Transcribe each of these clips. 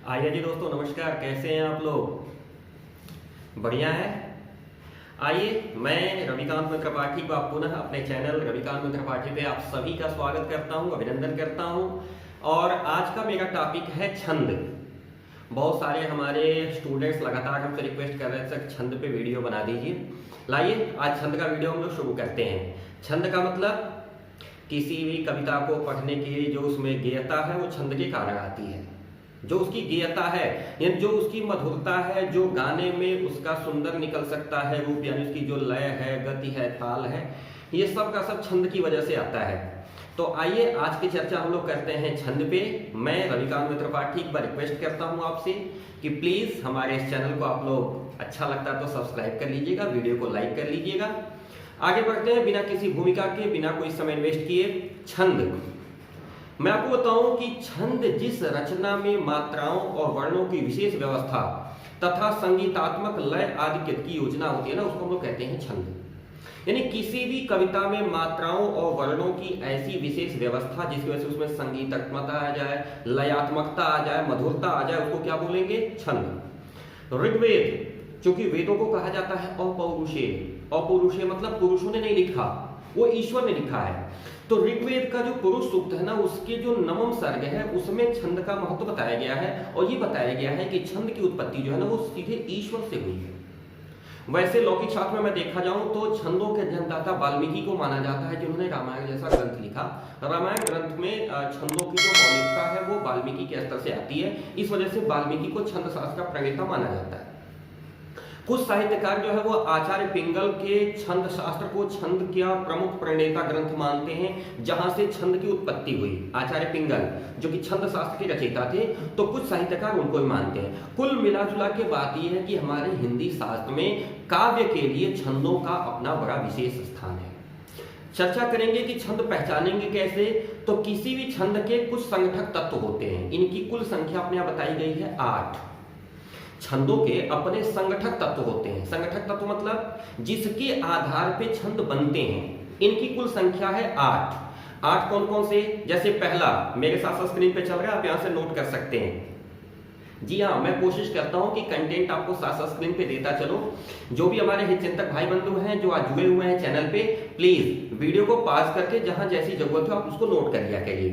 आइए जी दोस्तों, नमस्कार। कैसे हैं आप लोग? बढ़िया है। आइए, मैं रविकांत मित्र पाठी को आप पुनः अपने चैनल रविकांत मित्र पाठी पे आप सभी का स्वागत करता हूं, अभिनंदन करता हूं। और आज का मेरा टॉपिक है छंद। बहुत सारे हमारे स्टूडेंट्स लगातार हमसे रिक्वेस्ट कर रहे थे सर छंद पे वीडियो बना दीजिए। लाइए आज छंद का वीडियो हम लोग शुरू करते हैं। छंद का मतलब किसी भी कविता को पढ़ने की जो उसमें गेयता है वो छंद के कारण आती है। जो उसकी गेयता है यानी जो उसकी मधुरता है, जो गाने में उसका सुंदर निकल सकता है रूप, यानी उसकी जो लय है, गति है, ताल है, ये सब का सब छंद की वजह से आता है। तो आइए आज की चर्चा हम लोग करते हैं छंद पे। मैं रविकांत मित्र पाठी एक बार रिक्वेस्ट करता हूं आपसे कि प्लीज हमारे इस चैनल को आप लोग अच्छा लगता तो सब्सक्राइब कर लीजिएगा, वीडियो को लाइक कर लीजिएगा। आगे बढ़ते हैं बिना किसी भूमिका के, बिना कोई समय इन्वेस्ट किए। छंद, मैं आपको बताऊं कि छंद जिस रचना में मात्राओं और वर्णों की विशेष व्यवस्था तथा संगीतात्मक लय आदि की योजना होती है ना, उसको हम लोग कहते हैं छंद। यानी किसी भी कविता में मात्राओं और वर्णों की ऐसी विशेष व्यवस्था जिसकी वजह से उसमें संगीतात्मकता आ जाए, लयात्मकता आ जाए, मधुरता आ जाए, उसको क्या बोलेंगे? छंद। ऋग्वेद, चूंकि वेदों को कहा जाता है अपौरुषेय, अपौरुषेय मतलब पुरुषों ने नहीं लिखा, वो ईश्वर ने लिखा है। तो ऋग्वेद का जो पुरुष सूक्त है ना, उसके जो नवम सर्ग है उसमें छंद का महत्व बताया गया है और ये बताया गया है कि छंद की उत्पत्ति जो है ना वो सीधे ईश्वर से हुई है। वैसे लौकिक शास्त्र में मैं देखा जाऊं तो छंदों के जन्मदाता वाल्मीकि को माना जाता है, जिन्होंने रामायण जैसा ग्रंथ लिखा। रामायण ग्रंथ में छंदों की जो मौलिकता है वो वाल्मीकि के स्तर से आती है, इस वजह से वाल्मीकि को छंद शास्त्र का प्रणेता माना जाता है। कुछ साहित्यकार जो है वो आचार्य पिंगल के छंद शास्त्र को छंद का प्रमुख प्रणेता ग्रंथ मानते हैं, जहां से छंद की उत्पत्ति हुई। आचार्य पिंगल जो कि छंद शास्त्र के रचयिता थे, तो कुछ साहित्यकार उनको ही मानते हैं। कुल मिलाजुला के बात यह है कि हमारे हिंदी शास्त्र में काव्य के लिए छंदों का अपना बड़ा विशेष स्थान है। चर्चा करेंगे कि छंद पहचानेंगे कैसे। तो किसी भी छंद के कुछ संगठक तत्व होते हैं, इनकी कुल संख्या अपने यहाँ बताई गई है 8। छंदों के अपने संगठक तत्व होते हैं। संगठक तत्व मतलब जिसके आधार पे छंद बनते हैं, इनकी कुल संख्या है 8। 8 कौन कौन से? जैसे पहला मेरे साथ स्क्रीन पे चल रहा है, आप यहां से नोट कर सकते हैं। जी हाँ, मैं कोशिश करता हूं कि कंटेंट आपको साथ स्क्रीन पे देता चलो। जो भी हमारे हितचिंतक भाई बंधु हैं जो आज जुड़े हुए हैं चैनल पे, प्लीज वीडियो को पॉज करके जहां जैसी जरूरत हो आप उसको नोट कर लिया करिए।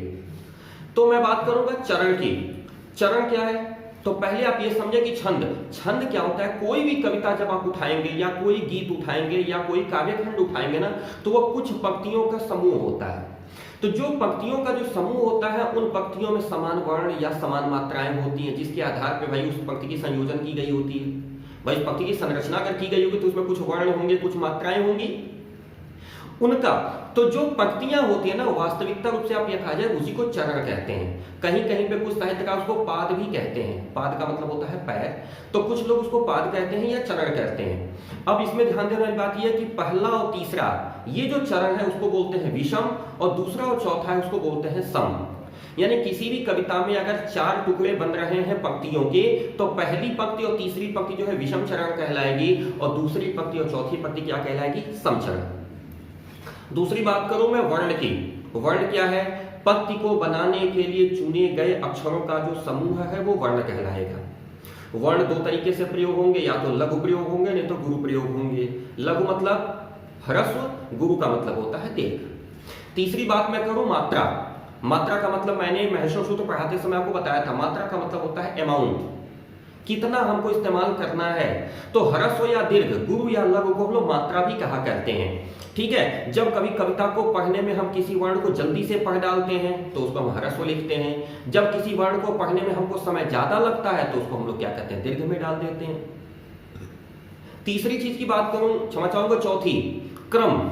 तो मैं बात करूंगा चरण की। चरण क्या है? तो पहले आप ये समझे कि छंद क्या होता है। कोई भी कविता जब आप उठाएंगे या कोई गीत उठाएंगे या कोई काव्यखंड उठाएंगे ना, तो वो कुछ पंक्तियों का समूह होता है। तो जो पंक्तियों का जो समूह होता है, उन पंक्तियों में समान वर्ण या समान मात्राएं होती हैं, जिसके आधार पर भाई उस पंक्ति की संयोजन की गई होती है। भाई पंक्ति की संरचना अगर की गई होगी तो उसमें कुछ वर्ण होंगे, कुछ मात्राएं होंगी उनका। तो जो पंक्तियां होती है ना, वास्तविकता रूप से आप ये कहा जाए उसी को चरण कहते हैं। कहीं कहीं पे कुछ साहित्यकार उसको पाद भी कहते हैं। पाद का मतलब होता है पैर, तो कुछ लोग उसको पाद कहते हैं या चरण कहते हैं। अब इसमें ध्यान देने वाली बात यह है कि पहला और तीसरा ये जो चरण है उसको बोलते हैं विषम, और दूसरा और चौथा है उसको बोलते हैं सम। यानी किसी भी कविता में अगर 4 टुकड़े बन रहे हैं पंक्तियों के, तो पहली पंक्ति और तीसरी पंक्ति जो है विषम चरण कहलाएगी, और दूसरी पंक्ति और चौथी पंक्ति क्या कहलाएगी? सम चरण। दूसरी बात करूं मैं वर्ण की। वर्ण क्या है? पंक्ति को बनाने के लिए चुने गए अक्षरों का जो समूह है वो वर्ण कहलाएगा। वर्ण 2 तरीके से प्रयोग होंगे, या तो लघु प्रयोग होंगे नहीं तो गुरु प्रयोग होंगे। लघु मतलब ह्रस्व, गुरु का मतलब होता है दीर्घ। तीसरी बात मैं करूं मात्रा। मात्रा का मतलब मैंने महर्षि सूत्र पढ़ाते समय आपको बताया था। मात्रा का मतलब होता है अमाउंट, कितना हमको इस्तेमाल करना है। तो ह्रस्व या दीर्घ, गुरु या लघु को हम लोग मात्रा भी कहा करते हैं। ठीक है, जब कभी कविता को पढ़ने में हम किसी वर्ण को जल्दी से पढ़ डालते हैं तो उसको हम ह्रस्व लिखते हैं। जब किसी वर्ण को पढ़ने में हमको समय ज्यादा लगता है तो उसको हम लोग क्या कहते हैं? दीर्घ में डाल देते हैं। तीसरी चीज की बात करूं, क्षमा चाहूंगा, चौथी क्रम।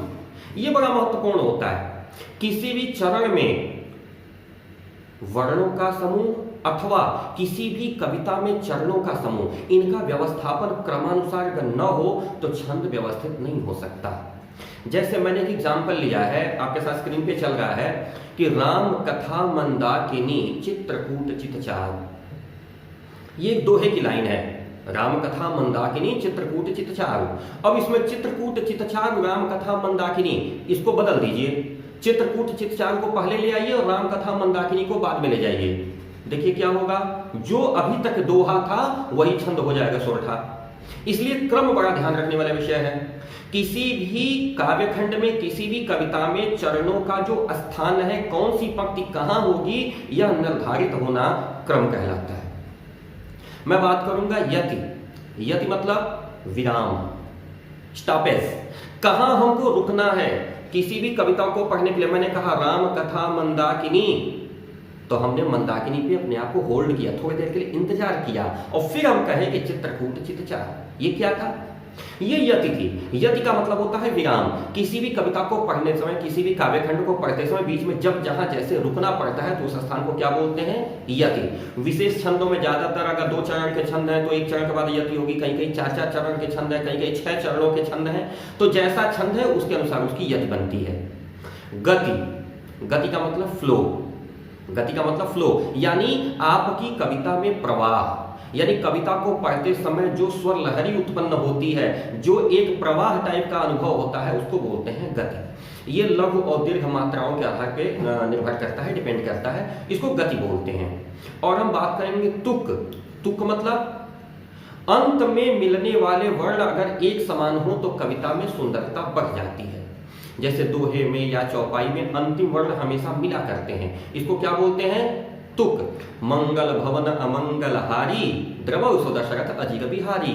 यह बड़ा महत्वपूर्ण होता है। किसी भी चरण में वर्णों का समूह अथवा किसी भी कविता में चरणों का समूह, इनका व्यवस्थापन क्रमानुसार अगर न हो तो छंद व्यवस्थित नहीं हो सकता। जैसे मैंने एक एग्जाम्पल लिया है, आपके साथ स्क्रीन पे चल रहा है कि राम कथा मंदाकिनी चित्रकूट चितचार। ये एक दोहे की लाइन है, राम कथा मंदाकिनी चित्रकूट चितचार। अब इसमें चित्रकूट चितचार राम कथा मंदाकिनी इसको बदल दीजिए। चित्रकूट चितचार को पहले ले आइए और राम कथा मंदाकिनी को बाद में ले जाइए। देखिए क्या होगा, जो अभी तक दोहा था वही छंद हो जाएगा सोरठा। इसलिए क्रम बड़ा ध्यान रखने वाला विषय है। किसी भी काव्यखंड में, किसी भी कविता में चरणों का जो स्थान है, कौन सी पंक्ति कहां होगी, यह निर्धारित होना क्रम कहलाता है। मैं बात करूंगा यति। यति मतलब विराम, स्टॉपेज। कहां हमको रुकना है किसी भी कविता को पढ़ने के लिए। मैंने कहा राम कथा मंदाकिनी, तो हमने मंदाकिनी पे अपने आप को होल्ड किया, थोड़ी देर के लिए इंतजार किया, और फिर हम कहें कि चित्रकूट चितचार। ये क्या था, ये यति थी। यति का मतलब होता है विराम। किसी भी कविता को पढ़ने समय, किसी भी काव्यखंड को पढ़ते समय बीच में जब जहां जैसे रुकना पड़ता है तो उस स्थान को क्या बोलते हैं, यति। विशेष छंदों में ज्यादातर अगर 2 चरण के छंद हैं तो 1 चरण के बाद यति होगी, कहीं कहीं 4-4 चरण के छंद है, कहीं कहीं 6 चरणों के छंद हैं, तो जैसा छंद है उसके अनुसार उसकी यति बनती है। गति, गति का मतलब फ्लो। गति का मतलब फ्लो, यानी आपकी कविता में प्रवाह, यानी कविता को पढ़ते समय जो स्वर लहरी उत्पन्न होती है, जो एक प्रवाह टाइप का अनुभव होता है, उसको बोलते हैं गति। ये लघु और दीर्घ मात्राओं के आधार पे निर्भर करता है, डिपेंड करता है, इसको गति बोलते हैं। और हम बात करेंगे तुक। तुक मतलब अंत में मिलने वाले वर्ण अगर एक समान हो तो कविता में सुंदरता बढ़ जाती है। जैसे दोहे में या चौपाई में अंतिम वर्ण हमेशा मिला करते हैं, इसको क्या बोलते हैं, तुक। मंगल भवन अमंगल हारी, द्रवौ सो दशरथ अजिर बिहारी।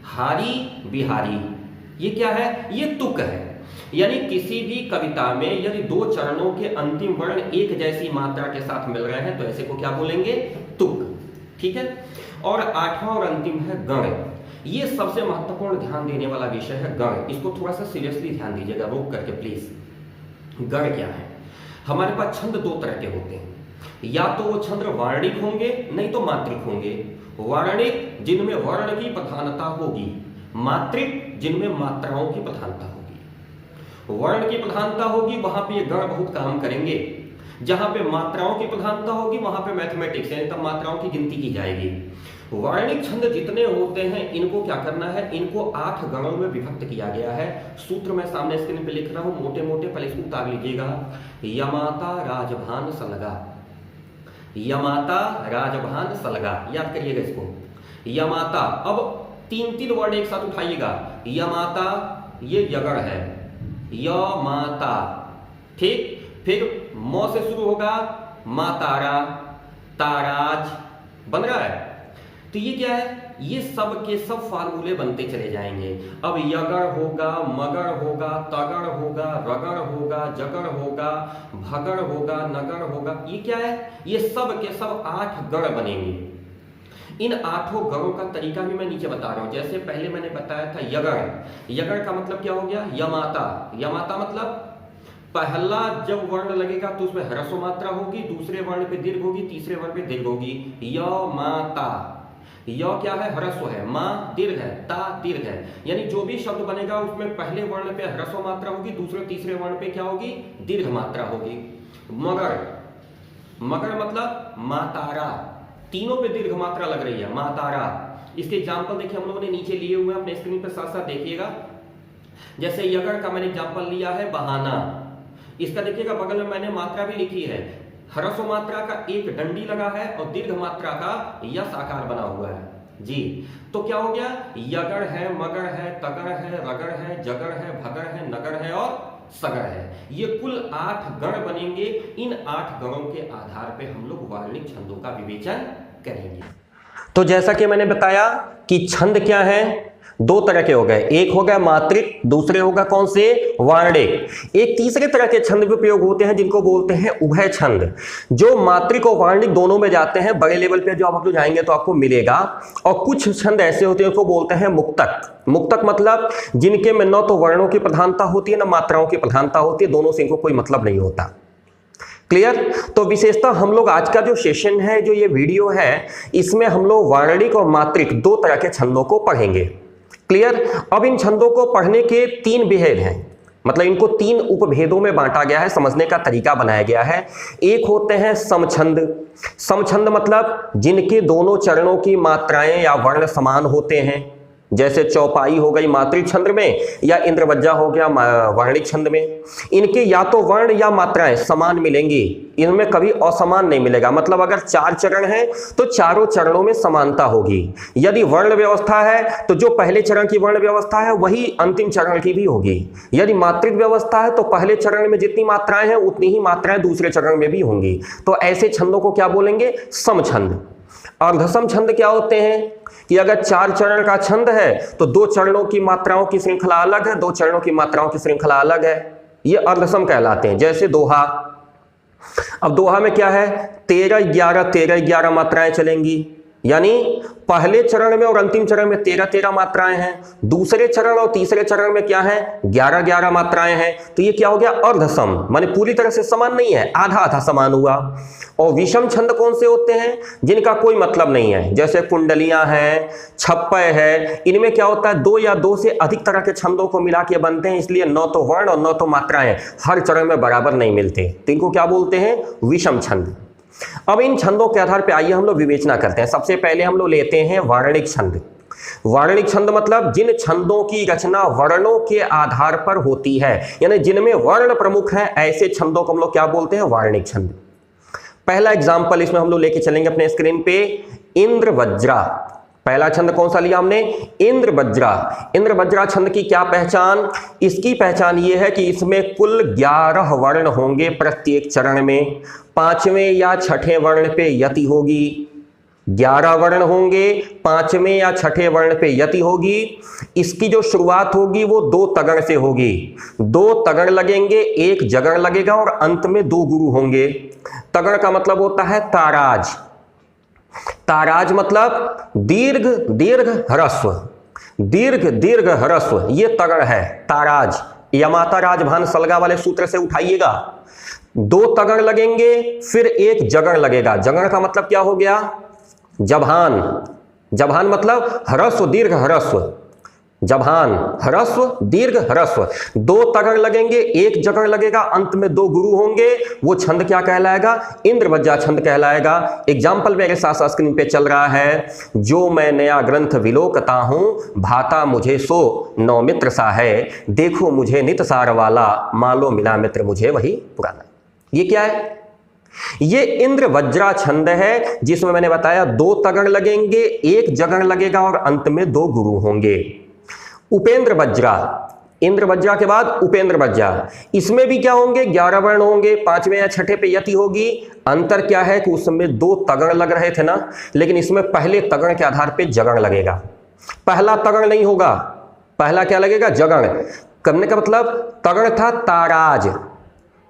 हारी बिहारी, ये क्या है, ये तुक है। यानी किसी भी कविता में यदि 2 चरणों के अंतिम वर्ण एक जैसी मात्रा के साथ मिल रहे हैं तो ऐसे को क्या बोलेंगे, तुक। ठीक है। और 8वां और अंतिम है गण। ये सबसे महत्वपूर्ण ध्यान देने वाला विषय है गण। इसको थोड़ा सा सीरियसली ध्यान दीजिएगा, रोक करके प्लीज। गण क्या है, हमारे पास छंद 2 तरह के होते हैं, या तो वो छंद वार्णिक होंगे, नहीं तो मात्रिक होंगे। वार्णिक जिनमें वर्ण की प्रधानता होगी, मात्रिक जिनमें मात्राओं की प्रधानता होगी। वर्ण की प्रधानता होगी वहां पे ये गण बहुत काम करेंगे, जहां पे मात्राओं की प्रधानता होगी वहां पे मैथमेटिक्स यानी तब मात्राओं की गिनती की जाएगी। वर्णिक छंद जितने होते हैं इनको क्या करना है, इनको 8 गणों में विभक्त किया गया है। सूत्र मैं सामने स्क्रीन पे लिख रहा हूं, मोटे मोटे पहले इसको उतार लीजिएगा। यमाता राजभान सलगा, यमाता राजभान सलगा, याद करिएगा इसको। यमाता, अब 3 वर्ड एक साथ उठाइएगा। यमाता ये यगण है, यमाता, ठीक। फिर मौ से शुरू होगा, मातारा, ताराज, बन रहा है। तो ये क्या है, ये सब के सब फार्मूले बनते चले जाएंगे। अब यगण होगा, मगण होगा, तगण होगा, रगण होगा, जगण होगा, भगण होगा, नगण होगा। ये क्या है, ये सब के सब 8 गण बनेंगे। इन 8 गणों का तरीका भी मैं नीचे बता रहा हूं। जैसे पहले मैंने बताया था यगण। यगण का मतलब क्या हो गया, यमाता। यमाता मतलब पहला जब वर्ण लगेगा तो उसमें ह्रस्व मात्रा होगी, दूसरे वर्ण पे दीर्घ होगी, तीसरे वर्ण पे दीर्घ होगी। यमाता, य क्या है, ह्रस्व है, मां दीर्घ है, ता दीर्घ है। यानी जो भी शब्द बनेगा उसमें पहले वर्ण पे ह्रस्व मात्रा होगी, दूसरे तीसरे वर्ण पे क्या होगी, दीर्घ मात्रा होगी। मगर, मगर मतलब मातारा, तीनों पे दीर्घ मात्रा लग रही है, मातारा। इसके एग्जाम्पल देखिए हम लोगों ने नीचे लिए हुए हैं, अपने स्क्रीन पर साथ साथ देखिएगा। जैसे यगण का मैंने एग्जाम्पल लिया है बहाना, इसका देखिएगा बगल में मैंने मात्रा भी लिखी है। ह्रस्व मात्रा का एक डंडी लगा है और दीर्घ मात्रा का यस आकार बना हुआ है जी। तो क्या हो गया, यगण है, मगण है, तगण है, रगण है, जगण है, भगण है, नगण है और सगण है। ये कुल 8 गण बनेंगे। इन 8 गणों के आधार पे हम लोग वर्णिक छंदों का विवेचन करेंगे। तो जैसा कि मैंने बताया कि छंद क्या है, 2 तरह के हो गए, एक हो गया मात्रिक, दूसरे होगा कौन से, वार्णिक। एक तीसरे तरह के छंद भी प्रयोग होते हैं जिनको बोलते हैं उभय छंद, जो मात्रिक और वार्णिक दोनों में जाते हैं। बड़े लेवल पे जो आप लोग जाएंगे तो आपको मिलेगा। और कुछ छंद ऐसे होते हैं उसको बोलते हैं मुक्तक। मुक्तक मतलब जिनके में न तो वर्णों की प्रधानता होती है न मात्राओं की प्रधानता होती है, दोनों से इनको कोई मतलब नहीं होता। क्लियर। तो विशेषतः हम लोग आज का जो सेशन है, जो ये वीडियो है, इसमें हम लोग वार्णिक और मात्रिक 2 तरह के छंदों को पढ़ेंगे। क्लियर। अब इन छंदों को पढ़ने के 3 भेद हैं, मतलब इनको 3 उपभेदों में बांटा गया है, समझने का तरीका बनाया गया है। एक होते हैं समछंद। समछंद मतलब जिनके दोनों चरणों की मात्राएं या वर्ण समान होते हैं। जैसे चौपाई हो गई मात्रिक छंद में, या इंद्रवज्जा हो गया वर्णिक छंद में। इनके या तो वर्ण या मात्राएं समान मिलेंगी, इनमें कभी असमान नहीं मिलेगा। मतलब अगर 4 चरण हैं तो चारों चरणों में समानता होगी। यदि वर्ण व्यवस्था है तो जो पहले चरण की वर्ण व्यवस्था है वही अंतिम चरण की भी होगी। यदि मात्रिक व्यवस्था है तो पहले चरण में जितनी मात्राएं हैं उतनी ही मात्राएं दूसरे चरण में भी होंगी। तो ऐसे छंदों को क्या बोलेंगे? समछंद। अर्धसम छंद क्या होते हैं कि अगर 4 चरण का छंद है तो 2 चरणों की मात्राओं की श्रृंखला अलग है, 2 चरणों की मात्राओं की श्रृंखला अलग है, ये अर्धसम कहलाते हैं। जैसे दोहा, अब दोहा में क्या है? 13-11 मात्राएं चलेंगी, यानी पहले चरण में और अंतिम चरण में 13 मात्राएं हैं, दूसरे चरण और तीसरे चरण में क्या है? 11 मात्राएं हैं। तो ये क्या हो गया? अर्धसम, माने पूरी तरह से समान नहीं है, आधा आधा समान हुआ। और विषम छंद कौन से होते हैं? जिनका कोई मतलब नहीं है, जैसे कुंडलियां हैं, छप्पय है। इनमें क्या होता है? 2 या 2 से अधिक तरह के छंदों को मिला के बनते हैं, इसलिए न तो वर्ण और न तो मात्राएं हर चरण में बराबर नहीं मिलते, तो इनको क्या बोलते हैं? विषम छंद। अब इन छंदों के आधार पर आइए हम लोग विवेचना करते हैं। सबसे पहले हम लोग लेते हैं वर्णिक छंद। वर्णिक छंद मतलब जिन छंदों की रचना वर्णों के आधार पर होती है, यानी जिनमें वर्ण प्रमुख है, ऐसे छंदों को हम लोग क्या बोलते हैं? वर्णिक छंद। पहला एग्जाम्पल इसमें हम लोग लेके चलेंगे अपने स्क्रीन पे, इंद्रवज्रा। पहला छंद कौन सा लिया हमने? इंद्रवज्रा। इंद्रवज्रा छंद की क्या पहचान? इसकी पहचान ये है कि इसमें कुल 11 वर्ण होंगे प्रत्येक चरण में। 5वें या 6ठे वर्ण पे यति होगी। 11 वर्ण होंगे, 5वें या 6ठे वर्ण पे यति होगी। इसकी जो शुरुआत होगी वो 2 तगड़ से होगी। 2 तगड़ लगेंगे, 1 जगड़ लगेगा और अंत में 2 गुरु होंगे। तगड़ का मतलब होता है ताराज। ताराज मतलब दीर्घ दीर्घ ह्रस्व, दीर्घ दीर्घ ह्रस्व, ये तगड़ है ताराज। यमाता राजभान सलगा वाले सूत्र से उठाइएगा। 2 तगड़ लगेंगे, फिर 1 जगड़ लगेगा। जगड़ का मतलब क्या हो गया? जभान। जभान मतलब ह्रस्व दीर्घ ह्रस्व, जभान ह्रस्व दीर्घ ह्रस्व। 2 तगड़ लगेंगे, 1 जगड़ लगेगा, अंत में 2 गुरु होंगे। वो छंद क्या कहलाएगा? इंद्रवज्रा छंद कहलाएगा। एग्जाम्पल मेरे साथ स्क्रीन पे चल रहा है, जो मैं नया ग्रंथ विलोकता हूं, भाता मुझे सो नौ मित्र सा है, देखो मुझे नित सार वाला, मालो मिला मित्र मुझे वही पुराना। ये क्या है? ये इंद्रवज्रा छंद है, जिसमें मैंने बताया 2 तगड़ लगेंगे, 1 जगड़ लगेगा और अंत में 2 गुरु होंगे। उपेंद्र वज्रा, इंद्रवज्रा के बाद उपेंद्र वज्रा। इसमें भी क्या होंगे? 11 वर्ण होंगे, 5वें या 6ठे पे यति होगी। अंतर क्या है कि उसमें 2 तगड़ लग रहे थे ना, लेकिन इसमें पहले तगड़ के आधार पे जगड़ लगेगा। पहला तगड़ नहीं होगा, पहला क्या लगेगा? जगड़। करने का मतलब तगड़ था ताराज,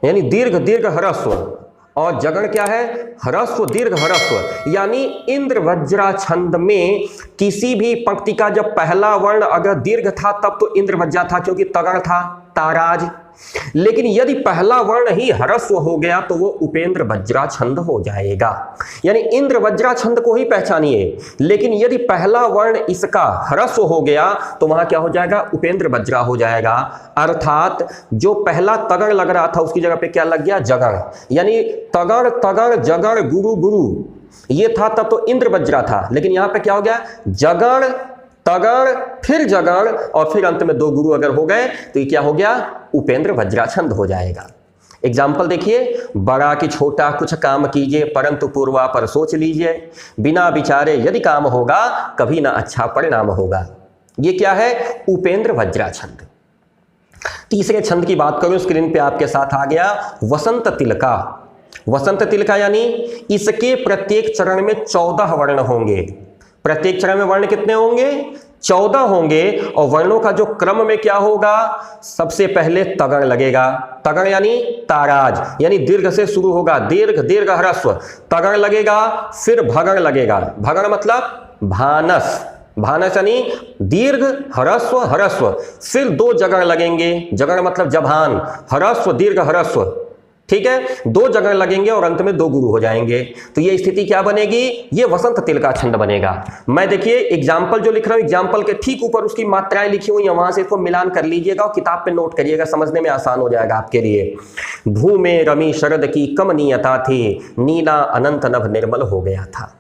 यानी दीर्घ दीर्घ ह्रस्व, और जगड़ क्या है? ह्रस्व दीर्घ ह्रस्व। यानी इंद्रवज्रा छंद में किसी भी पंक्ति का जब पहला वर्ण अगर दीर्घ था तब तो इंद्रवज्रा था, क्योंकि तगड़ था ताराज। लेकिन यदि पहला वर्ण ही ह्रस्व हो गया तो वो उपेंद्र वज्रा छंद हो जाएगा। यानी इंद्रवज्रा छंद को ही पहचानिए, लेकिन यदि पहला वर्ण इसका ह्रस्व हो गया तो वहां क्या हो जाएगा? उपेंद्र वज्रा हो जाएगा। अर्थात जो पहला तगड़ लग रहा था उसकी जगह पे क्या लग गया? जगड़। यानी तगड़ तगड़ जगड़ गुरु गुरु, ये था तब तो इंद्रवज्रा था, लेकिन यहां पे क्या हो गया? जगड़ तगड़ फिर जगड़ और फिर अंत में 2 गुरु अगर हो गए तो ये क्या हो गया? उपेंद्र वज्रा छंद हो जाएगा। एग्जाम्पल देखिए, बड़ा कि छोटा कुछ काम कीजिए, परंतु पूर्वा पर सोच लीजिए, बिना विचारे यदि काम होगा कभी ना अच्छा परिणाम होगा। ये क्या है? उपेंद्र वज्रा छंद। तीसरे छंद की बात करूं, स्क्रीन पे आपके साथ आ गया वसंत तिलका। वसंत तिलका यानी इसके प्रत्येक चरण में 14 वर्ण होंगे। प्रत्येक चरण में वर्ण कितने होंगे? 14 होंगे। और वर्णों का जो क्रम में क्या होगा? सबसे पहले तगड़ लगेगा। तगड़ यानी ताराज, यानी दीर्घ से शुरू होगा, दीर्घ दीर्घ ह्रस्व। तगड़ लगेगा, फिर भगड़ लगेगा। भगड़ मतलब भानस, भानस यानी दीर्घ ह्रस्व ह्रस्व। फिर 2 जगड़ लगेंगे, जगड़ मतलब जभान, ह्रस्व दीर्घ ह्रस्व। ठीक है, 2 जगड़ लगेंगे और अंत में 2 गुरु हो जाएंगे। तो ये स्थिति क्या बनेगी? ये वसंत तिलका छंद बनेगा। मैं देखिए एग्जाम्पल जो लिख रहा हूं, एग्जाम्पल के ठीक ऊपर उसकी मात्राएं लिखी हुई है, वहां से इसको मिलान कर लीजिएगा और किताब पे नोट करिएगा, समझने में आसान हो जाएगा आपके लिए। भू में रमी शरद की कमनीयता थी, नीला अनंत नभ निर्मल हो गया था।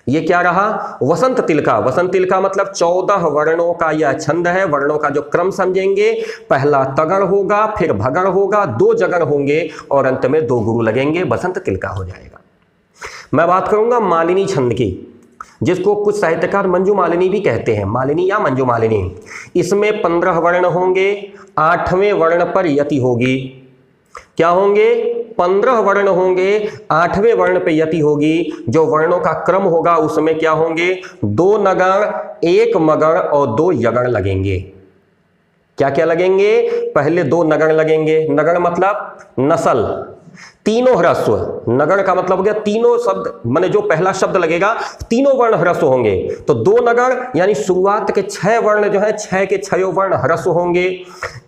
ये क्या रहा? वसंत तिलका। वसंत तिलका मतलब 14 वर्णों का यह छंद है। वर्णों का जो क्रम समझेंगे, पहला तगड़ होगा, फिर भगड़ होगा, 2 जगड़ होंगे और अंत में 2 गुरु लगेंगे, वसंत तिलका हो जाएगा। मैं बात करूंगा मालिनी छंद की, जिसको कुछ साहित्यकार मंजू मालिनी भी कहते हैं, मालिनी या मंजू मालिनी। इसमें 15 वर्ण होंगे, 8वें वर्ण पर यति होगी। क्या होंगे? 15 वर्ण होंगे, 8वें वर्ण पे यति होगी। जो वर्णों का क्रम होगा उसमें क्या होंगे? 2 नगण, 1 मगण और 2 यगण लगेंगे। क्या क्या लगेंगे? पहले 2 नगण लगेंगे। नगण मतलब नस्ल, तीनों ह्रस्व। नगण का मतलब हो गया तीनों शब्द, माने जो पहला शब्द लगेगा तीनों वर्ण ह्रस्व होंगे। तो 2 नगण यानी शुरुआत के 6 वर्ण जो है, 6 के 6 वर्ण ह्रस्व होंगे।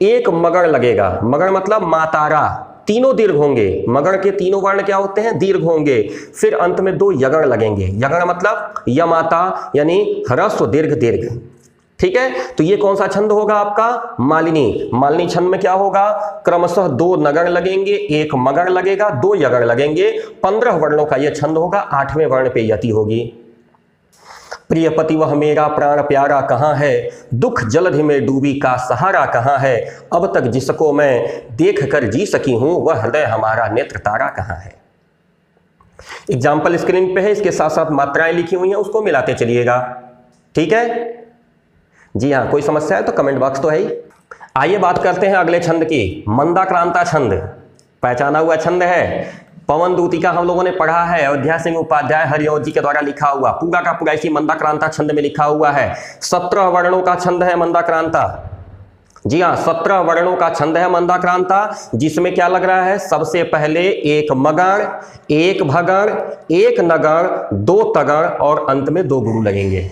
1 मगण लगेगा। मगण मतलब मातारा, तीनों दीर्घ होंगे। मगण के तीनों वर्ण क्या होते हैं? दीर्घ होंगे। फिर अंत में 2 यगण लगेंगे। यगण मतलब यमाता यानी ह्रस्व दीर्घ दीर्घ। ठीक है, तो ये कौन सा छंद होगा आपका? मालिनी। मालिनी छंद में क्या होगा? क्रमशः 2 नगण लगेंगे, 1 मगण लगेगा, 2 यगण लगेंगे। 15 वर्णों का यह छंद होगा, 8वें वर्ण पे यति होगी। प्रिय पति वह मेरा प्राण प्यारा कहाँ है, दुख जलधि में डूबी का सहारा कहाँ है, अब तक जिसको मैं देख कर जी सकी हूं वह हृदय हमारा नेत्र तारा कहाँ है। एग्जाम्पल स्क्रीन पे है, इसके साथ साथ मात्राएं लिखी हुई हैं, उसको मिलाते चलिएगा। ठीक है जी हाँ, कोई समस्या है तो कमेंट बॉक्स तो है ही। आइए बात करते हैं अगले छंद की, मंदाक्रांता छंद। पहचाना हुआ छंद है, पवन दूतिका हम लोगों ने पढ़ा है, अयोध्या सिंह उपाध्याय हरिओं जी के द्वारा लिखा हुआ, पूरा का पूरा इसी मंदाक्रांता छंद में लिखा हुआ है। 17 वर्णों का छंद है मंदाक्रांता। जी हाँ, 17 वर्णों का छंद है मंदाक्रांता, जिसमें क्या लग रहा है? सबसे पहले 1 मगण, 1 भगण, 1 नगण, 2 तगड़ और अंत में 2 गुरु लगेंगे।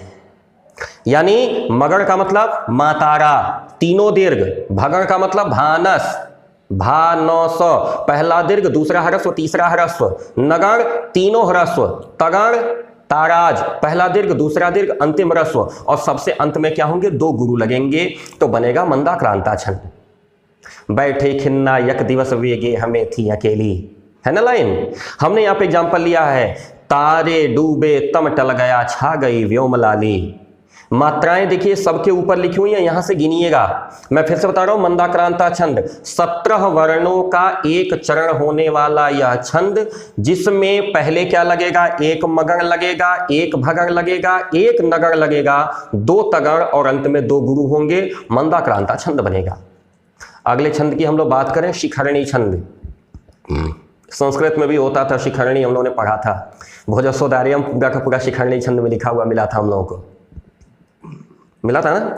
यानी मगण का मतलब मातारा, तीनों दीर्घ। भगण का मतलब भानस, भानस, पहला दीर्घ, दूसरा ह्रस्व, तीसरा ह्रस्व। नगण तीनों ह्रस्व। तगण ताराज, पहला दीर्घ, दूसरा दीर्घ, अंतिम ह्रस्व और सबसे अंत में क्या होंगे? 2 गुरु लगेंगे, तो बनेगा मंदाक्रांता छंद। बैठे खिन्ना यक दिवस वेगे हमें थी अकेली, है ना लाइन। हमने यहाँ पे एग्जाम्पल लिया है, तारे डूबे तम टल गया छा गई व्योमलाली। मात्राएं देखिए सबके ऊपर लिखी हुई हैं, यहां से गिनिएगा। मैं फिर से बता रहा हूं, मंदाक्रांता छंद 17 वर्णों का एक चरण होने वाला यह छंद, जिसमें पहले क्या लगेगा? 1 मगण लगेगा, 1 भगण लगेगा, 1 नगण लगेगा, 2 तगड़ और अंत में 2 गुरु होंगे, मंदाक्रांता छंद बनेगा। अगले छंद की हम लोग बात करें, शिखरणी छंद। संस्कृत में भी होता था शिखरणी, हम लोगों ने पढ़ा था। भोजस्वदार्यम पूरा का पूरा शिखरणी छंद में लिखा हुआ मिला था हम लोगों को, मिला था ना।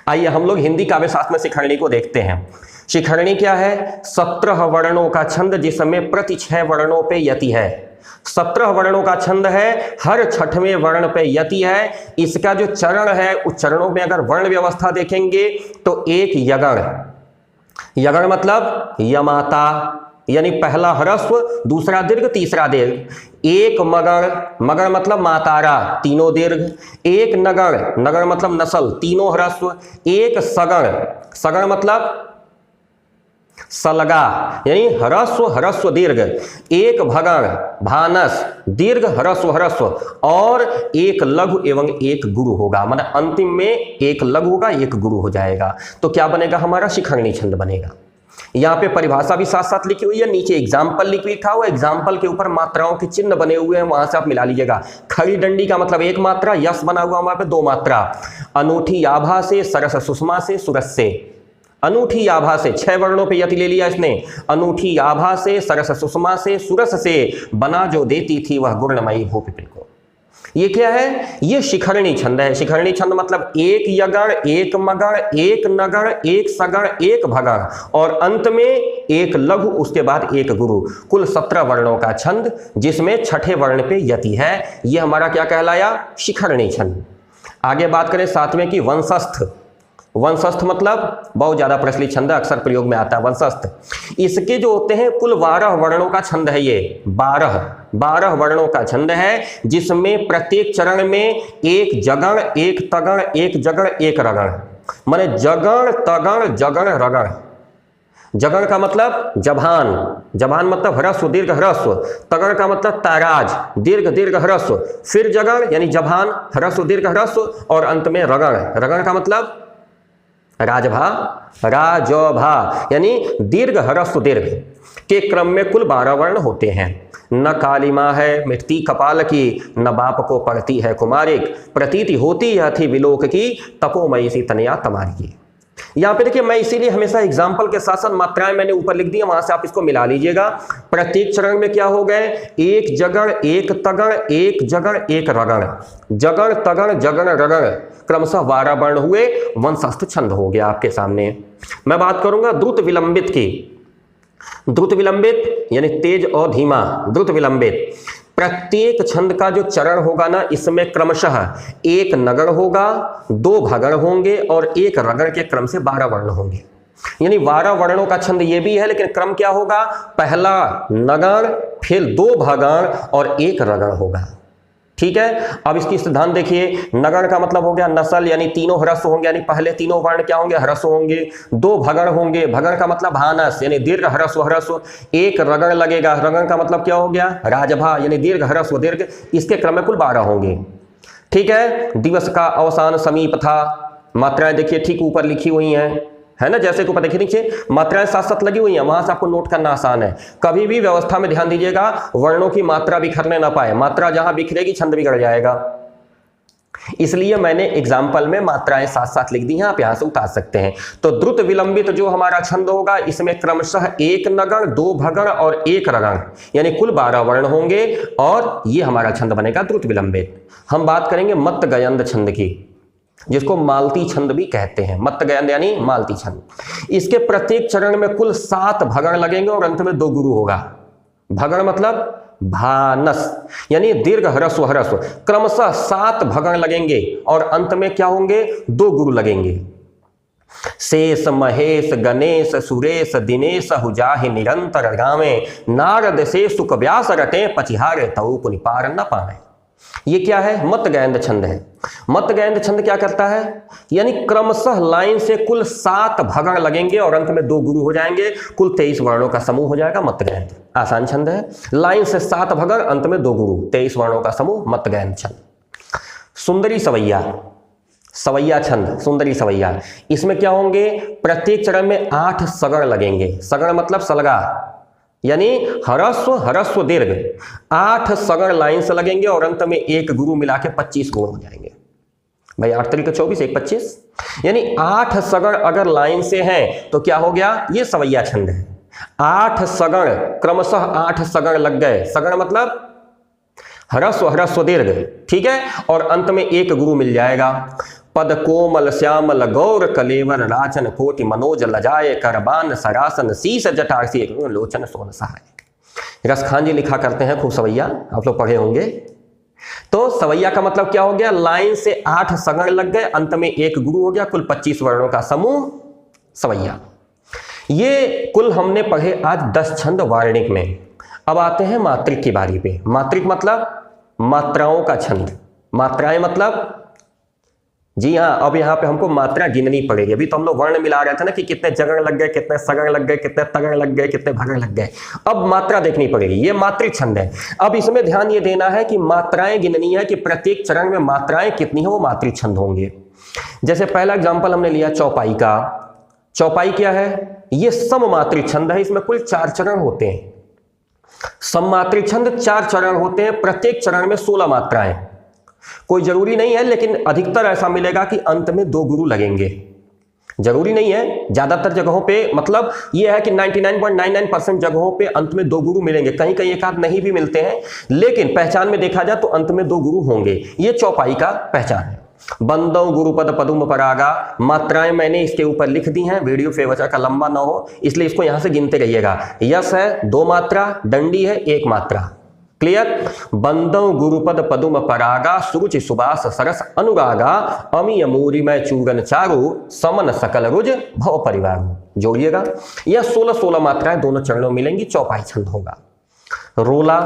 आइए हम लोग हिंदी काव्य शास्त्र में शिखरणी को देखते हैं। शिखरणी क्या है? 17 वर्णों का छंद, जिसमें प्रति 6 वर्णों पे यति है। 17 वर्णों का छंद है, हर 6वें वर्ण पे यति है। इसका जो चरण है, उस चरणों में अगर वर्ण व्यवस्था देखेंगे तो 1 यगण। यगण मतलब यमाता, यानी पहला ह्रस्व, दूसरा दीर्घ, तीसरा दीर्घ। 1 मगण, मगण मतलब मातारा, तीनों दीर्घ। 1 नगण, नगण मतलब नस्ल, तीनों ह्रस्व। 1 सगण, सगण मतलब सलगा, यानी ह्रस्व ह्रस्व दीर्घ। 1 भगण, भानस, दीर्घ ह्रस्व ह्रस्व और 1 लघु एवं 1 गुरु होगा, मतलब अंतिम में 1 लघु होगा, 1 गुरु हो जाएगा। तो क्या बनेगा? हमारा शिखरणी छंद बनेगा। यहाँ पे परिभाषा भी साथ साथ लिखी हुई है, नीचे एग्जाम्पल लिखा हुआ है, एग्जाम्पल के ऊपर मात्राओं के चिन्ह बने हुए हैं, वहां से आप मिला लीजिएगा। खड़ी डंडी का मतलब 1 मात्रा, यश बना हुआ वहां पे 2 मात्रा। अनूठी आभा से, सरस सुषमा से, सुरस से। अनूठी आभा से, 6 वर्णों पे यति ले लिया इसने। अनूठी आभा से, सरस सुषमा से, सुरस से, बना जो देती थी वह गुणमयी भू पिपिल को। ये क्या है? ये शिखरणी छंद है। शिखरणी छंद मतलब 1 यगण, 1 मगण, 1 नगण, 1 सगण, 1 भगण और अंत में 1 लघु, उसके बाद 1 गुरु। कुल 17 वर्णों का छंद, जिसमें 6ठे वर्ण पे यति है। ये हमारा क्या कहलाया? शिखरणी छंद। आगे बात करें 7वें की, वंशस्थ। वंशस्थ मतलब बहुत ज्यादा प्रचलित छंद, अक्सर प्रयोग में आता है वंशस्थ। इसके जो होते हैं कुल 12 वर्णों का छंद है। ये 12 वर्णों का छंद है, जिसमें प्रत्येक चरण में 1 जगण, 1 तगण, 1 जगण, 1 रगण, माने जगण तगण जगण रगण। जगड़ का मतलब जबान, जबान मतलब ह्रस्व दीर्घ ह्रस्व, तगड़ का मतलब ताराज, दीर्घ दीर्घ ह्रस्व, फिर जगड़ यानी जबान ह्रस्व दीर्घ ह्रस्व, और अंत में रगड़, रगड़ का मतलब राजभा, राजभा यानी दीर्घ ह्रस्व दीर्घ के क्रम में कुल 12 वर्ण होते हैं। न काली माँ है मिटती कपाल की, न बाप को पड़ती है कुमारिक, प्रतीति होती यह थी विलोक की, तपोमयी सी तनया तमारी की। यहाँ पे देखिए, मैं इसीलिए हमेशा एग्जाम्पल के साथ साथ मात्राएं मैंने ऊपर लिख दी है, वहां से आप इसको मिला लीजिएगा। प्रत्येक चरण में क्या हो गए, एक जगड़ एक तगड़, एक जगड़ एक रगड़, जगड़ तगड़ जगड़ रगड़, क्रमशः 12 वर्ण हुए, वंशस्थ छंद हो गया आपके सामने। मैं बात करूंगा द्रुत विलंबित की। द्रुत विलंबित यानी तेज और धीमा, द्रुत विलंबित। प्रत्येक छंद का जो चरण होगा ना, इसमें क्रमशः एक नगड़ होगा, 2 भगड़ होंगे और एक रगड़ के क्रम से 12 वर्ण होंगे। यानी 12 वर्णों का छंद ये भी है, लेकिन क्रम क्या होगा, पहला नगड़, फिर 2 भगड़ और एक रगड़ होगा। ठीक है, अब इसकी सिद्धांत देखिए। नगड़ का मतलब हो गया नस्ल, यानी तीनों ह्रस्व होंगे, यानी पहले तीनों वर्ण क्या होंगे, ह्रस्व होंगे। 2 भगड़ होंगे, भगड़ का मतलब भानस यानी दीर्घ ह्रस्व ह्रस्व। एक रगड़ लगेगा, रगड़ का मतलब क्या हो गया, राजभा यानी दीर्घ ह्रस्व दीर्घ। इसके क्रम में कुल 12 होंगे। ठीक है, दिवस का अवसान समीप था, मात्राएं देखिए ठीक ऊपर लिखी हुई हैं, है ना, जैसे ऊपर देखिए नीचे मात्राएं साथ साथ लगी हुई हैं, वहां से आपको नोट करना आसान है। कभी भी व्यवस्था में ध्यान दीजिएगा, वर्णों की मात्रा बिखरने ना पाए, मात्रा जहां बिखरेगी छंद बिगड़ जाएगा। इसलिए मैंने एग्जाम्पल में मात्राएं साथ साथ लिख दी हैं, आप यहां से उतार सकते हैं। तो द्रुत विलंबित जो हमारा छंद होगा, इसमें क्रमशः एक नगड़, 2 भगड़ और एक रगड़, यानी कुल 12 वर्ण होंगे, और ये हमारा छंद बनेगा द्रुत विलंबित। हम बात करेंगे मत्त गयंद छंद की, जिसको मालती छंद भी कहते हैं। मत्त गयंद यानी मालती छंद। इसके प्रत्येक चरण में कुल 7 भगड़ लगेंगे और अंत में 2 गुरु होगा। भगड़ मतलब भानस यानी दीर्घ ह्रस्व ह्रस्व, क्रमशः 7 भगड़ लगेंगे और अंत में क्या होंगे, 2 गुरु लगेंगे। शेष महेश गणेश सुरेश दिनेश हुजाहि निरंतर गावे, नारद से सुख व्यास रटे, पचिहारे तऊ पुनि पार न पावे। ये क्या है, मत्त गयंद छंद है। मत्त गयंद छंद क्या करता है, यानी क्रमशः लाइन से कुल 7 भगड़ लगेंगे और अंत में 2 गुरु हो जाएंगे, कुल 23 वर्णों का समूह हो जाएगा मत्त गयंद। आसान छंद है, लाइन से 7 भगड़, अंत में 2 गुरु, 23 वर्णों का समूह मत्त गयंद छंद। सुंदरी सवैया, सवैया छंद, सुंदरी सवैया, इसमें क्या होंगे, प्रत्येक चरण में 8 सगड़ लगेंगे। सगड़ मतलब सलगा यानी ह्रस्व ह्रस्व दीर्घ, 8 सगड़ लाइन से लगेंगे और अंत में 1 गुरु मिला के 25 गुण हो जाएंगे। भाई 8 तरीके 24 1 25, यानी 8 सगड़ अगर लाइन से हैं तो क्या हो गया, ये सवैया छंद है। 8 सगड़, क्रमशः 8 सगड़ लग गए। सगड़ मतलब ह्रस्व ह्रस्व दीर्घ, ठीक है, और अंत में 1 गुरु मिल जाएगा। पद कोमल श्यामल गौर कलेवर, राचन कोटि मनोज लजाए, करबान सरासन शीस जटासी, लोचन सोन सहाय। रसखान जी लिखा करते हैं खूब सवैया, आप लोग पढ़े होंगे। तो सवैया का मतलब क्या हो गया, लाइन से 8 सगड़ लग गए, अंत में 1 गुरु हो गया, कुल 25 वर्णों का समूह सवैया। ये कुल हमने पढ़े आज 10 छंद वार्णिक में। अब आते हैं मात्रिक की बारी पे। मात्रिक मतलब मात्राओं का छंद। मात्राएं मतलब, जी हाँ, अब यहाँ पे हमको मात्रा गिननी पड़ेगी। अभी तो हम लोग वर्ण मिला रहे थे ना कि कितने जगड़ लग गए, कितने सगड़ लग गए, कितने तगड़ लग गए, कितने भगड़ लग गए। अब मात्रा देखनी पड़ेगी। ये मात्रिक छंद है। अब इसमें ध्यान ये देना है कि मात्राएं गिननी है कि प्रत्येक चरण में मात्राएं कितनी है, वो मात्रिक छंद होंगे। जैसे पहला एग्जाम्पल हमने लिया चौपाई का। चौपाई क्या है, ये सममात्रिक छंद है। इसमें कुल 4 चरण होते हैं। सममात्रिक छंद 4 चरण होते हैं, प्रत्येक चरण में 16 मात्राएं। कोई जरूरी नहीं है, लेकिन अधिकतर ऐसा मिलेगा कि अंत में 2 गुरु लगेंगे। जरूरी नहीं है, ज्यादातर जगहों पे मतलब ये है कि 99.99% जगहों पे अंत में 2 गुरु मिलेंगे। कहीं कहीं एक आध नहीं भी मिलते हैं, लेकिन पहचान में देखा जाए तो अंत में 2 गुरु होंगे। ये चौपाई का पहचान है। बंदौ गुरुपद पदुम परागा, मात्राएं मैंने इसके ऊपर लिख दी हैं, वीडियो फेवचा का लंबा ना हो इसलिए इसको यहां से गिनते रहिएगा। यस है 2 मात्रा, डंडी है 1 मात्रा। क्लियर। बंदौ गुरुपद पदुम परागा, सुरुचि सुबास सरस अनुरागा, अमी मूरी में चूरन चारु, समन सकल रुज भव परिवार। जोड़िएगा, यह 16 मात्राएं दोनों चरणों में मिलेंगी। चौपाई छंद होगा। रोला,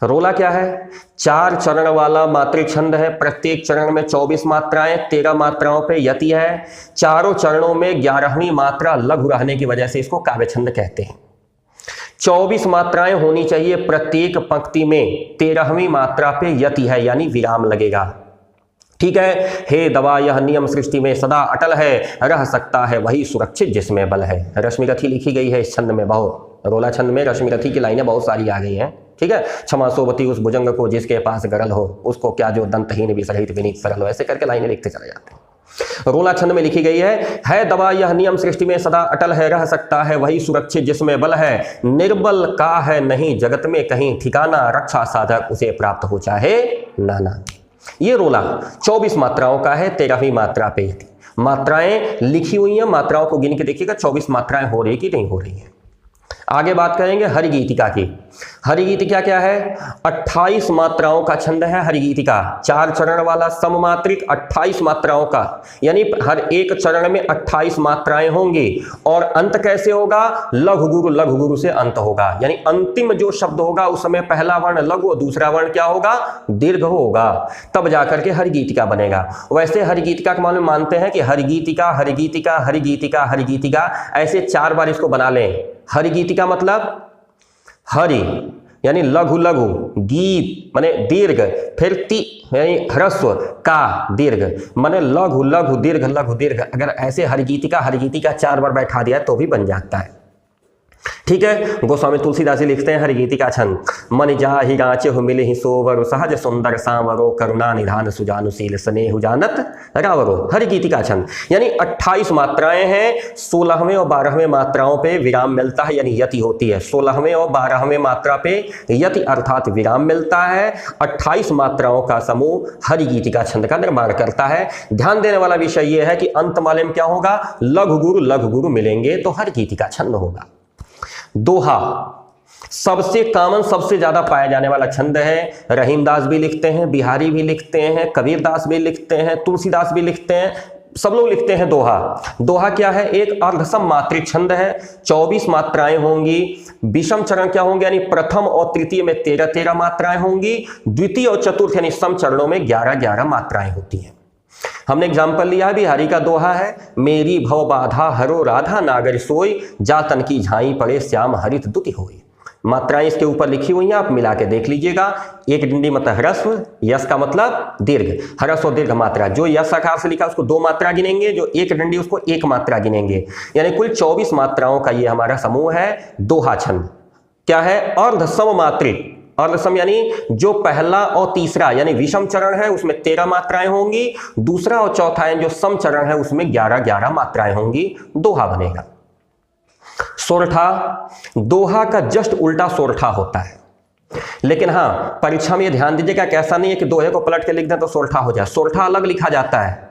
रोला क्या है? 4 चरण वाला मात्रिक छंद है। प्रत्येक चरण में 24 मात्राएं, 13 मात्राओं पे यति है। चारों चरणों में 11वीं मात्रा लघु रहने की वजह से इसको काव्य छंद कहते हैं। 24 मात्राएं होनी चाहिए प्रत्येक पंक्ति में, 13वीं मात्रा पे यति है यानी विराम लगेगा। ठीक है। हे दवा यह नियम सृष्टि में सदा अटल है, रह सकता है वही सुरक्षित जिसमें बल है। रश्मिरथी लिखी गई है इस छंद में, बहुत रोला छंद में रश्मिरथी की लाइनें बहुत सारी आ गई हैं। ठीक है। क्षमा सोवती उस भुजंग को जिसके पास गरल हो, उसको क्या जो दंतहीन विसरहित विनीत सरल हो, ऐसे करके लाइनें लिखते चले जाते हैं। रोला छंद में लिखी गई है दवा यह नियम सृष्टि में सदा अटल है, रह सकता है वही सुरक्षित जिसमें बल है। निर्बल का है नहीं जगत में कहीं ठिकाना, रक्षा साधक उसे प्राप्त हो चाहे नाना। ये रोला 24 मात्राओं का है, 13वीं मात्रा पे यति। मात्राएं लिखी हुई हैं, मात्राओं को गिन के देखिएगा 24 मात्राएं हो रही कि नहीं हो रही हैं। आगे बात करेंगे हरिगीतिका की। हरिगीतिका क्या है? 28 मात्राओं का छंद है हरिगीतिका। 4 चरण वाला सममात्रिक 28 मात्राओं का, यानी हर एक चरण में 28 मात्राएं होंगी। और अंत कैसे होगा? लघु गुरु से अंत होगा, यानी अंतिम जो शब्द होगा उसमें पहला वर्ण लघु और दूसरा वर्ण क्या होगा? दीर्घ होगा, तब जाकर के हरिगीतिका बनेगा। वैसे हरिगीतिका के मालूम मानते हैं कि हरिगीतिका हरिगीतिका हरिगीतिका हरिगीतिका, ऐसे 4 बार इसको बना लें। हरिगीतिका मतलब हरि यानी लघु लघु, गीत माने दीर्घ, फिर ति यानी ह्रस्व, का दीर्घ माने लघु लघु दीर्घ लघु दीर्घ। अगर ऐसे हरिगीतिका 4 बार बैठा दिया तो भी बन जाता है। ठीक है। गोस्वामी तुलसीदास जी लिखते हैं हरिगीतिका छंद। मन जाहि गाचे हो मिले ही सोवरो, सहज सुंदर सांवरो, करुणा निधान सुजानुशील स्नेह जानत रावरो। हरिगीतिका छंद यानी 28 मात्राएं हैं। 16वें और 12वें मात्राओं पे विराम मिलता है, यानी यति होती है। 16वें और 12वें मात्रा पे यति अर्थात विराम मिलता है। 28 मात्राओं का समूह हरिगीतिका छंद का निर्माण करता है। ध्यान देने वाला विषय यह है कि अंतमाले में क्या होगा? लघु गुरु मिलेंगे तो हरिगीतिका छंद होगा। दोहा सबसे कॉमन, सबसे ज्यादा पाया जाने वाला छंद है। रहीमदास भी लिखते हैं, बिहारी भी लिखते हैं, कबीरदास भी लिखते हैं, तुलसीदास भी लिखते हैं, सब लोग लिखते हैं दोहा। दोहा क्या है? एक अर्धसम मात्रिक छंद है। 24 मात्राएं होंगी। विषम चरण क्या होंगे? यानी प्रथम और तृतीय में 13 मात्राएं होंगी। द्वितीय और चतुर्थ यानी सम चरणों में 11 मात्राएं होती हैं। हमने एग्जाम्पल लिया है, बिहारी का दोहा है, मेरी भव बाधा हरो राधा नागर सोई, जातन की झाई पड़े श्याम हरित दुति होई। मात्राएं इसके ऊपर लिखी हुई हैं, आप मिला के देख लीजिएगा। एक डंडी मतलब ह्रस्व, यश का मतलब दीर्घ, ह्रस्व और दीर्घ मात्रा। जो यश आकार से लिखा उसको 2 मात्रा गिनेंगे, जो एक डंडी उसको 1 मात्रा गिनेंगे। यानी कुल 24 मात्राओं का ये हमारा समूह है दोहा छंद। क्या है? अर्धसम मात्रिक। अर्धसम यानी जो पहला और तीसरा यानी विषम चरण है उसमें 13 मात्राएं होंगी। दूसरा और चौथा जो सम चरण है उसमें 11 मात्राएं होंगी। दोहा बनेगा। सोरठा, दोहा का जस्ट उल्टा सोरठा होता है। लेकिन हाँ, परीक्षा में ये ध्यान दीजिएगा कि ऐसा नहीं है कि दोहे को पलट के लिख दें तो सोरठा हो जाए। सोरठा अलग लिखा जाता है।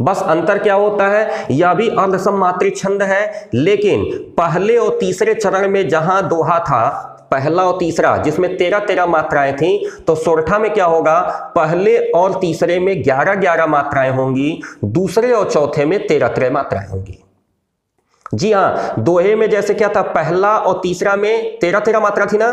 बस अंतर क्या होता है? यह भी अर्धसम मात्रिक छंद है, लेकिन पहले और तीसरे चरण में जहां दोहा था, पहला और तीसरा जिसमें 13 मात्राएं थी, तो सोरठा में क्या होगा? पहले और तीसरे में 11 मात्राएं होंगी। दूसरे और चौथे में 13 मात्राएं होंगी। जी हाँ, दोहे में जैसे क्या था? पहला और तीसरा में 13 मात्रा थी ना,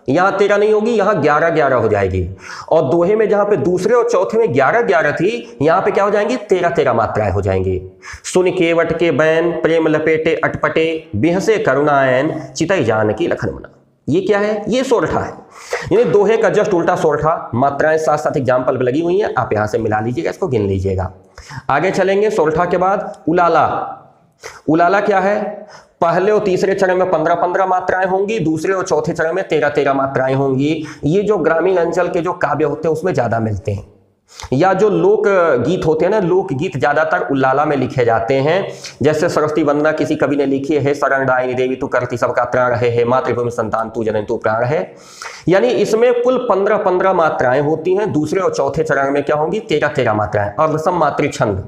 यहां 13 नहीं होगी, यहां 11 हो जाएगी। और दोहे में जहां पे दूसरे और चौथे में 11 थी, यहां पे क्या हो जाएंगी? 13 मात्राएं हो जाएंगी। सुन केवट के बैन, प्रेम लपेटे अटपटे, बिहसे करुणायन, चितई जानकी लखन मना। ये क्या है? ये सोरठा है। यानी दोहे का जस्ट उल्टा सोरठा। मात्राएं साथ साथ एग्जाम्पल पे लगी हुई हैं, आप यहां से मिला लीजिएगा, इसको गिन लीजिएगा। आगे चलेंगे। सोरठा के बाद उलाला। उलाला क्या है? पहले और तीसरे चरण में 15 मात्राएं होंगी। दूसरे और चौथे चरण में 13 मात्राएं होंगी। ये जो ग्रामीण अंचल के जो काव्य होते हैं उसमें ज्यादा मिलते हैं, या जो लोक गीत होते हैं ना, लोक गीत ज्यादातर उलाला में लिखे जाते हैं। जैसे सरस्वती वंदना किसी कवि ने लिखी है, शरणदायिनी देवी तू करती सबका प्राण है, मातृभूमि संतान तू जननी तू प्राण है। यानी इसमें कुल 15 मात्राएं होती हैं। दूसरे और चौथे चरण में क्या होंगी? 13 मात्राएं। अर्धसम मात्रिक छंद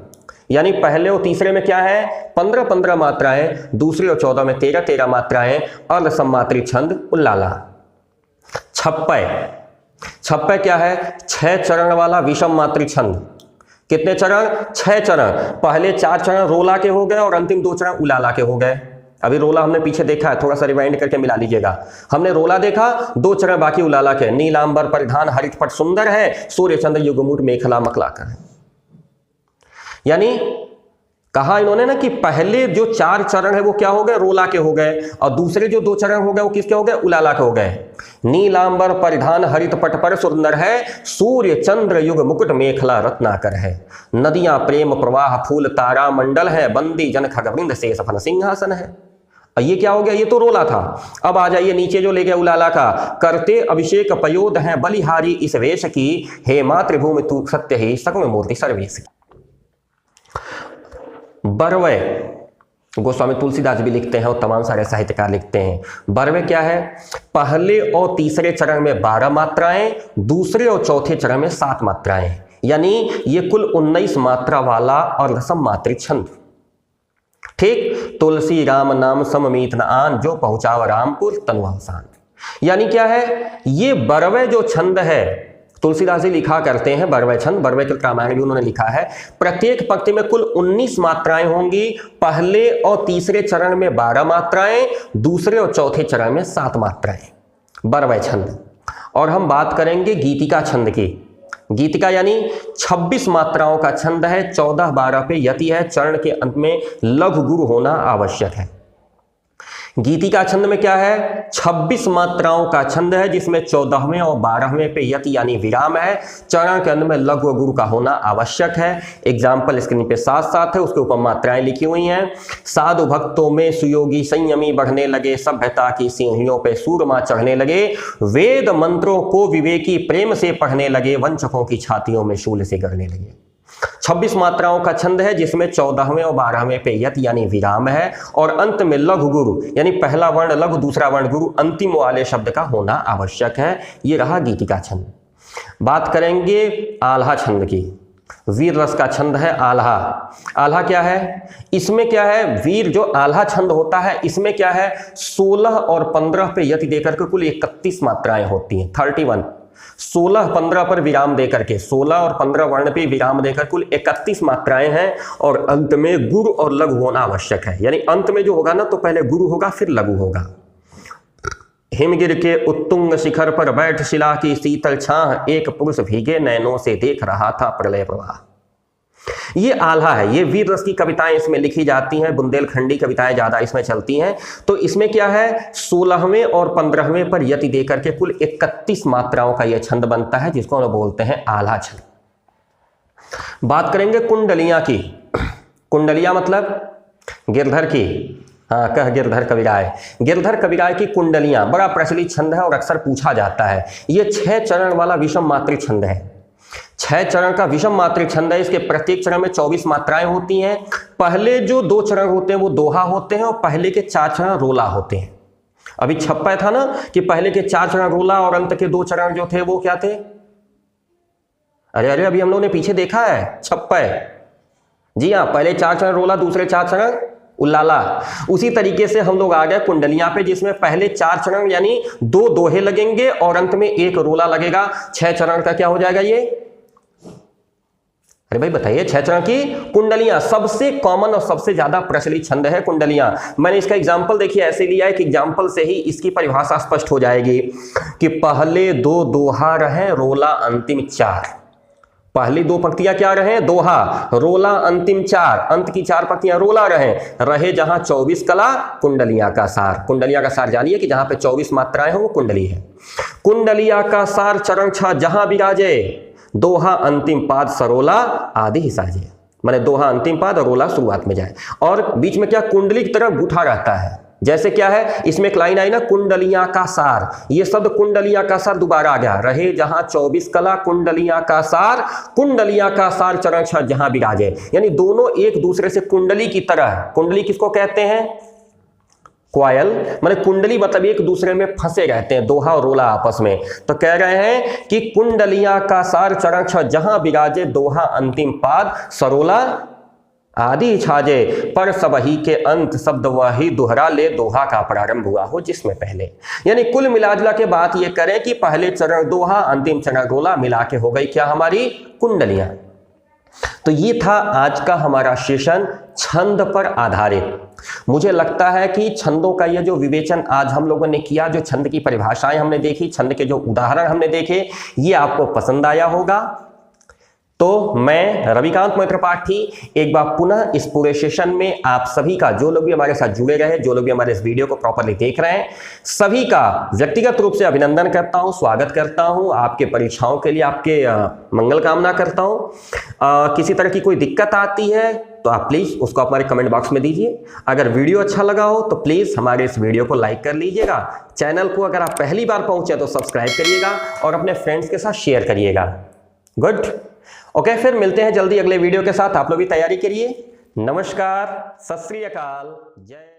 यानी पहले और तीसरे में क्या है? 15 मात्राएं। दूसरे और 14 में 13 मात्राएं। अर्धसम मात्रिक छंद उलाला। छप्पय। छप्पय क्या है? 6 चरण वाला विषम मात्रिक छंद। कितने चरण? 6 चरण। पहले 4 चरण रोला के हो गए और अंतिम 2 चरण उलाला के हो गए। अभी रोला हमने पीछे देखा है, थोड़ा सा रिवाइंड करके मिला लीजिएगा। हमने रोला देखा, 2 चरण बाकी उलाला के, नीलांबर परिधान हरित पट सुंदर है, सूर्य चंद्र युगमुट मेखला मखलाकर। यानी कहा इन्होंने ना कि पहले जो 4 चरण है वो क्या हो गए, रोला के हो गए, और दूसरे जो 2 चरण हो गए वो किसके हो गए, उलाला के हो गए। नीलांबर परिधान हरित पट पर सुंदर है, सूर्य चंद्र युग मुकुट मेखला रत्नाकर है। नदियां प्रेम प्रवाह फूल तारा मंडल है, बंदी जन खगवृंद शेष फन सिंहासन है। ये क्या हो गया, ये तो रोला था। अब आ जाइए नीचे जो ले गया उलाला का, करते अभिषेक पयोद है बलिहारी इस वेश की, हे मातृभूमि तू सत्य ही सकम मूर्ति सर्वेश की। बरवे गोस्वामी तुलसीदास भी लिखते हैं और तमाम सारे साहित्यकार लिखते हैं। बरवे क्या है, पहले और तीसरे चरण में 12 मात्राएं, दूसरे और चौथे चरण में 7 मात्राएं, यानी ये कुल 19 मात्रा वाला और रसम मात्रिक छंद। ठीक, तुलसी राम नाम सममीत न आन, जो पहुंचाव रामपुर तनुआसान। यानी क्या है, ये बरवे जो छंद है, तुलसीदास जी लिखा करते हैं बरवे छंद, बरवे के रामायण भी उन्होंने लिखा है। प्रत्येक पंक्ति में कुल 19 मात्राएं होंगी, पहले और तीसरे चरण में 12 मात्राएं, दूसरे और चौथे चरण में 7 मात्राएं, बरवे छंद। और हम बात करेंगे गीतिका छंद की। गीतिका यानी 26 मात्राओं का छंद है, 14-12 पे यति है, चरण के अंत में लघु गुरु होना आवश्यक है। गीतिका छंद में क्या है, 26 मात्राओं का छंद है, जिसमें 14वें और 12वें पे यति यानी विराम है, चरण के अंत में लघु गुरु का होना आवश्यक है। एग्जाम्पल स्क्रीन पे साथ साथ है, उसके ऊपर मात्राएं लिखी हुई हैं। साधु भक्तों में सुयोगी संयमी बढ़ने लगे, सभ्यता की सीढ़ियों पे सूरमा चढ़ने लगे, वेद मंत्रों को विवेकी प्रेम से पढ़ने लगे, वंचकों की छातियों में शूल से गढ़ने लगे। 26 मात्राओं का छंद है, जिसमें 14वें और 12वें पे यत यानी विराम है, और अंत में लघु गुरु यानी पहला वर्ण लघु दूसरा वर्ण गुरु अंतिम वाले शब्द का होना आवश्यक है। ये रहा गीतिका छंद। बात करेंगे आल्हा छंद की। वीर रस का छंद है आल्हा। आल्हा क्या है, इसमें क्या है, वीर जो आल्हा छंद होता है इसमें क्या है, 16 और 15 पे यति देकर के कुल 31 मात्राएं होती हैं, 31। 16-15 पर विराम देकर के, 16 और 15 वर्ण पे विराम देकर कुल 31 मात्राएं हैं, और अंत में गुरु और लघु होना आवश्यक है। यानी अंत में जो होगा ना, तो पहले गुरु होगा फिर लघु होगा। हिमगिर के उत्तुंग शिखर पर बैठ शिला की शीतल छाह, एक पुरुष भीगे नैनों से देख रहा था प्रलय प्रवाह। ये आल्हा है, ये वीर रस की कविताएं इसमें लिखी जाती हैं, बुंदेलखंडी कविताएं ज्यादा इसमें चलती हैं। तो इसमें क्या है, 16वें और 15वें पर यति देकर के कुल 31 मात्राओं का यह छंद बनता है, जिसको हम बोलते हैं आल्हा छंद। बात करेंगे कुंडलियां की। कुंडलियां मतलब गिरधर की, हाँ कह गिरधर कविराय। गिरधर कविराय की कुंडलियां बड़ा प्रचलित छंद है और अक्सर पूछा जाता है। यह 6 चरण वाला विषम मात्रिक छंद है, 6 चरण का विषम मात्रिक छंद है। इसके प्रत्येक चरण में 24 मात्राएं होती हैं। पहले जो 2 चरण होते हैं वो दोहा होते हैं, और पहले के 4 चरण रोला होते हैं। अभी छप्पा था ना कि पहले के 4 चरण रोला और अंत के 2 चरण जो थे वो क्या थे, अरे अभी हम लोगों ने पीछे देखा है छप्पा। जी हाँ, पहले 4 चरण रोला, दूसरे 4 चरण उल्लाला। उसी तरीके से हम लोग आ गए कुंडलियां पे, जिसमें पहले 4 चरण यानी 2 दोहे लगेंगे और अंत में 1 रोला लगेगा। 6 चरण का क्या हो जाएगा ये, अरे भाई बताइए, 6 चरण की कुंडलियां सबसे कॉमन और सबसे ज्यादा प्रचलित छंद है कुंडलियां। मैंने इसका एग्जांपल देखिए ऐसे लिया है कि एग्जांपल से ही इसकी परिभाषा स्पष्ट हो जाएगी कि पहले 2 दोहा रहे, रोला अंतिम 4। पहली 2 पंक्तियां क्या रहे, दोहा, रोला अंतिम 4, अंत की 4 पंक्तियां रोला रहे जहां 24 कला कुंडलियां का सार। कुंडलियां का सार जानिए कि जहां पे 24 मात्राएं हो वो कुंडली है। कुंडलिया का सार चरण 6 जहां विराजे, दोहा अंतिम पाद सरोला आदि ही साजे। माने दोहा अंतिम पाद और रोला शुरुआत में जाए, और बीच में क्या कुंडली की तरह गूठा रहता है। जैसे क्या है, इसमें एक लाइन आई ना, कुंडलियां का सार। ये शब्द कुंडलियां का सार दोबारा आ गया, रहे जहां 24 कला कुंडलियां का सार, कुंडलियां का सार चरण 6 जहां विराजे। यानी दोनों एक दूसरे से कुंडली की तरह। कुंडली किसको कहते हैं, क्वायल, माने कुंडली मतलब एक दूसरे में फंसे रहते हैं, दोहा और रोला आपस में। तो कह रहे हैं कि कुंडलियां का सार चरण 6 जहां विराजे, दोहा अंतिम पाद सरोला आदि छाजे, पर सबही के अंत शब्द वही दोहरा ले, दोहा का प्रारंभ हुआ हो जिसमें पहले। यानी कुल मिलाजुला के बात ये करें कि पहले चरण दोहा, अंतिम चरण रोला, मिला के हो गई क्या हमारी कुंडलियां। तो ये था आज का हमारा सेशन छंद पर आधारित। मुझे लगता है कि छंदों का यह जो विवेचन आज हम लोगों ने किया, जो छंद की परिभाषाएं हमने देखी, छंद के जो उदाहरण हमने देखे, ये आपको पसंद आया होगा। तो मैं रविकांत त्रिपाठी एक बार पुनः इस पूरे सेशन में आप सभी का, जो लोग भी हमारे साथ जुड़े रहे, जो लोग भी हमारे इस वीडियो को प्रॉपरली देख रहे हैं, सभी का व्यक्तिगत रूप से अभिनंदन करता हूं, स्वागत करता हूं। आपके परीक्षाओं के लिए आपके मंगल कामना करता हूं। किसी तरह की कोई दिक्कत आती है तो आप प्लीज उसको हमारे कमेंट बॉक्स में दीजिए। अगर वीडियो अच्छा लगा हो तो प्लीज हमारे इस वीडियो को लाइक कर लीजिएगा। चैनल को अगर आप पहली बार पहुंचे तो सब्सक्राइब करिएगा और अपने फ्रेंड्स के साथ शेयर करिएगा। गुड, ओके, फिर मिलते हैं जल्दी अगले वीडियो के साथ। आप लोग भी तैयारी करिए। नमस्कार, सत श्री अकाल, जय